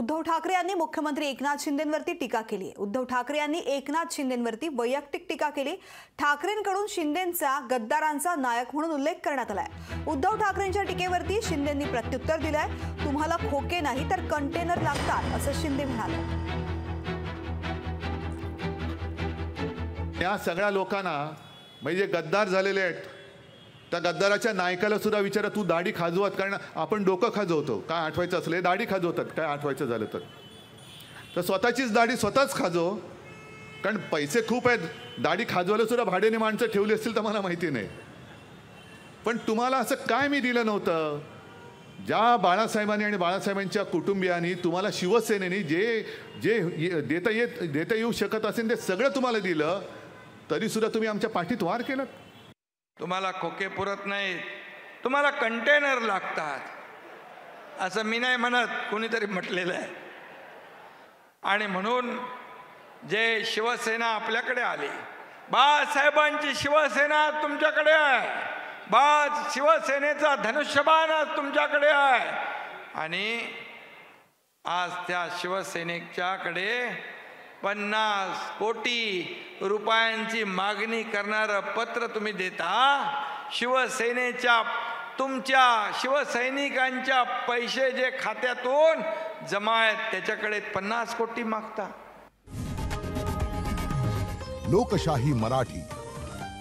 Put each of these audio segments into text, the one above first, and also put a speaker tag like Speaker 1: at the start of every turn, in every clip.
Speaker 1: उद्धव ठाकरे यांनी मुख्यमंत्री एकनाथ शिंदेंवरती टीका केली आहे। उद्धव ठाकरे यांनी एकनाथ शिंदेंवरती वैयक्तिक टीका केली। ठाकरेंकडून शिंदेंचा गद्दारांचा नायक म्हणून उल्लेख करण्यात आलाय। उद्धव ठाकरेंच्या टीकेवरती शिंदेंनी प्रत्युत्तर दिलंय। तुम्हाला खोके नाही तर कंटेनर लागतात असं शिंदे म्हणाले।
Speaker 2: या सगळ्या लोकांना म्हणजे गद्दार झालेले आहेत, त्या गद्दाराच्या नायकाला सुद्धा विचारा, तू दाढी खाजवत, कारण आपण डोकं खाजवतो काय आठवायचं असले, दाढी खाजवतात काय आठवायचं झालं तर स्वतःचीच दाढी स्वतःच खाजव, कारण पैसे खूप आहेत। दाढी खाजवायला सुद्धा भाड्याने माणसं ठेवली असतील तर मला माहिती नाही, पण तुम्हाला असं काय मी दिलं नव्हतं? ज्या बाळासाहेबांनी आणि बाळासाहेबांच्या कुटुंबियांनी तुम्हाला शिवसेनेने जे जे देता येऊ शकत असेल ते सगळं तुम्हाला दिलं, तरी सुद्धा तुम्ही आमच्या पाठीत वार केलं।
Speaker 3: तुम्हाला खोके पुरत नाहीत, तुम्हाला कंटेनर लागतात असं मी नाही म्हणत, कोणीतरी म्हटलेलं आहे। आणि म्हणून जे शिवसेना आपल्याकडे आली, बाळासाहेबांची शिवसेना तुमच्याकडे आहे, शिवसेनेचा धनुष्यबाण तुमच्याकडे आहे। आणि आज त्या शिवसेनेच्याकडे 50 कोटी रुपयांची मागणी करणारं पत्र तुम्ही देता। शिवसेनेच्या तुमच्या शिवसैनिकांच्या पैसे जे खात्यातून जमा आहेत त्याच्याकडे 50 कोटी मागता।
Speaker 4: लोकशाही मराठी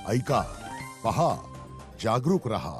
Speaker 4: ऐका, पहा, जागरूक रहा।